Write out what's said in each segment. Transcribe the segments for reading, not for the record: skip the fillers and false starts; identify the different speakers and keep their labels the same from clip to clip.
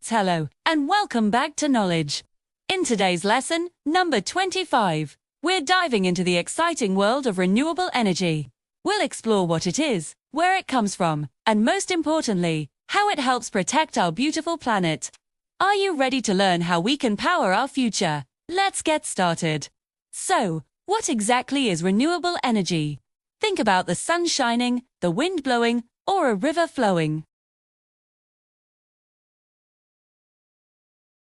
Speaker 1: Hello, and welcome back to Knowledge. In today's lesson, number 25, we're diving into the exciting world of renewable energy. We'll explore what it is, where it comes from, and most importantly, how it helps protect our beautiful planet. Are you ready to learn how we can power our future? Let's get started. So, what exactly is renewable energy? Think about the sun shining, the wind blowing, or a river flowing.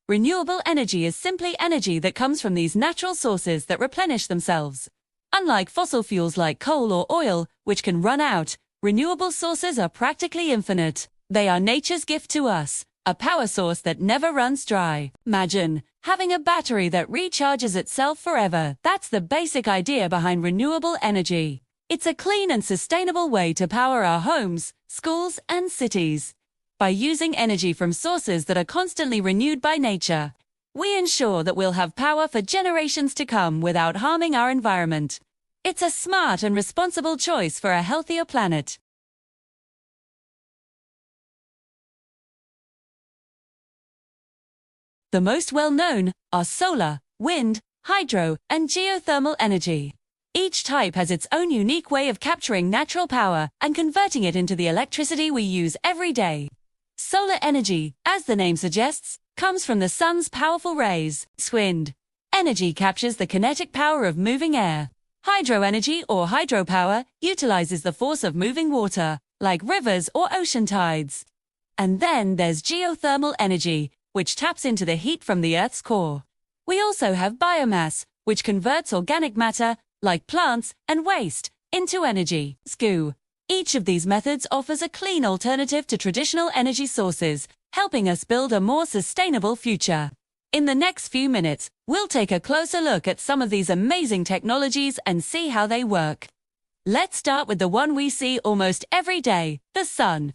Speaker 1: Renewable energy is simply energy that comes from these natural sources that replenish themselves. Unlike fossil fuels like coal or oil, which can run out, renewable sources are practically infinite. They are nature's gift to us, a power source that never runs dry. Imagine having a battery that recharges itself forever. That's the basic idea behind renewable energy. It's a clean and sustainable way to power our homes, schools, and cities. By using energy from sources that are constantly renewed by nature, we ensure that we'll have power for generations to come without harming our environment. It's a smart and responsible choice for a healthier planet. The most well-known are solar, wind, hydro, and geothermal energy. Each type has its own unique way of capturing natural power and converting it into the electricity we use every day. Solar energy, as the name suggests, comes from the sun's powerful rays. Wind energy captures the kinetic power of moving air. Hydro energy or hydropower utilizes the force of moving water, like rivers or ocean tides. And then there's geothermal energy, which taps into the heat from the Earth's core. We also have biomass, which converts organic matter, like plants and waste, into energy. Each of these methods offers a clean alternative to traditional energy sources, helping us build a more sustainable future. In the next few minutes, we'll take a closer look at some of these amazing technologies and see how they work. Let's start with the one we see almost every day, the sun.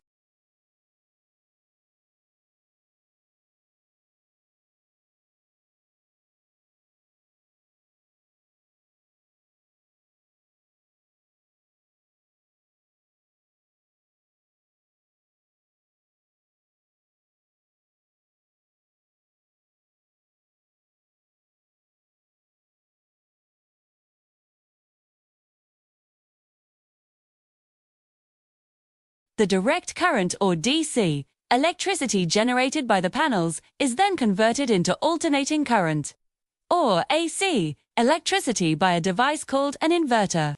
Speaker 1: The direct current or DC, electricity generated by the panels, is then converted into alternating current, or AC, electricity by a device called an inverter.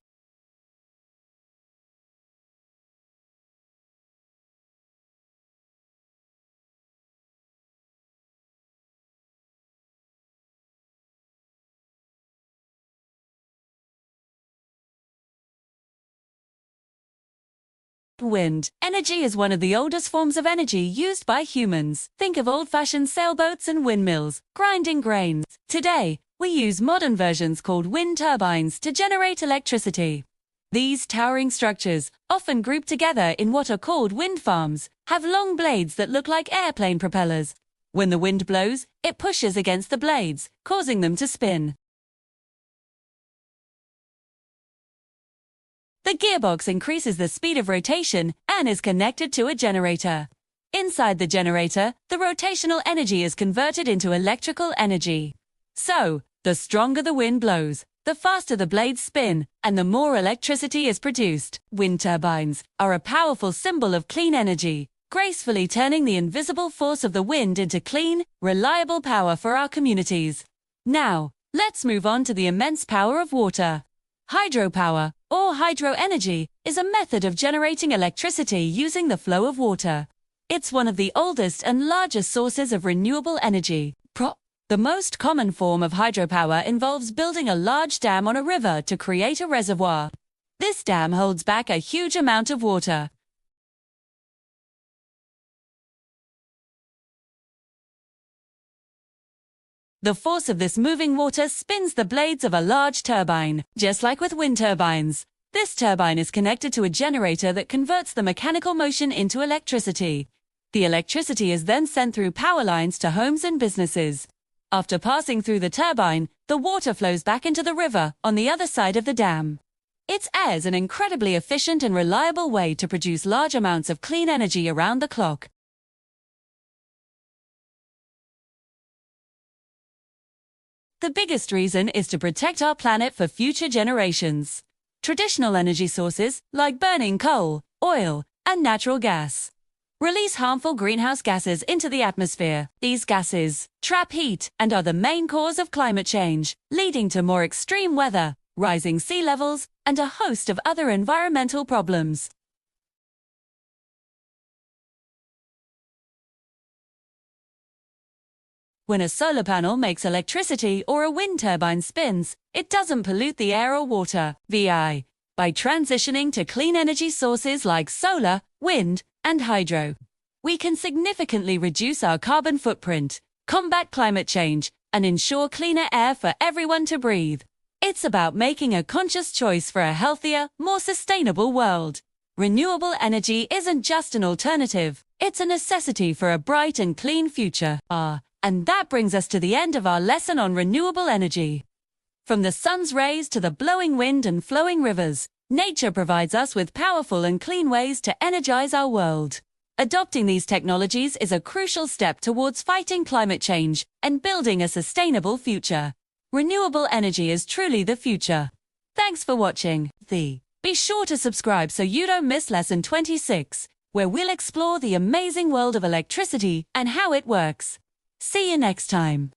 Speaker 1: Wind energy is one of the oldest forms of energy used by humans. Think of old-fashioned sailboats and windmills, grinding grains. Today, we use modern versions called wind turbines to generate electricity. These towering structures, often grouped together in what are called wind farms, have long blades that look like airplane propellers. When the wind blows, it pushes against the blades, causing them to spin. The gearbox increases the speed of rotation and is connected to a generator. Inside the generator, the rotational energy is converted into electrical energy. So, the stronger the wind blows, the faster the blades spin, and the more electricity is produced. Wind turbines are a powerful symbol of clean energy, gracefully turning the invisible force of the wind into clean, reliable power for our communities. Now, let's move on to the immense power of water. Hydropower, or hydro energy, is a method of generating electricity using the flow of water. It's one of the oldest and largest sources of renewable energy. The most common form of hydropower involves building a large dam on a river to create a reservoir. This dam holds back a huge amount of water. The force of this moving water spins the blades of a large turbine, just like with wind turbines. This turbine is connected to a generator that converts the mechanical motion into electricity. The electricity is then sent through power lines to homes and businesses. After passing through the turbine, the water flows back into the river on the other side of the dam. It's an incredibly efficient and reliable way to produce large amounts of clean energy around the clock. The biggest reason is to protect our planet for future generations. Traditional energy sources, like burning coal, oil, and natural gas, release harmful greenhouse gases into the atmosphere. These gases trap heat and are the main cause of climate change, leading to more extreme weather, rising sea levels, and a host of other environmental problems. When a solar panel makes electricity or a wind turbine spins, it doesn't pollute the air or water. By transitioning to clean energy sources like solar, wind, and hydro, we can significantly reduce our carbon footprint, combat climate change, and ensure cleaner air for everyone to breathe. It's about making a conscious choice for a healthier, more sustainable world. Renewable energy isn't just an alternative, it's a necessity for a bright and clean future. And that brings us to the end of our lesson on renewable energy. From the sun's rays to the blowing wind and flowing rivers, nature provides us with powerful and clean ways to energize our world. Adopting these technologies is a crucial step towards fighting climate change and building a sustainable future. Renewable energy is truly the future. Thanks for watching. Be sure to subscribe so you don't miss lesson 26, where we'll explore the amazing world of electricity and how it works. See you next time.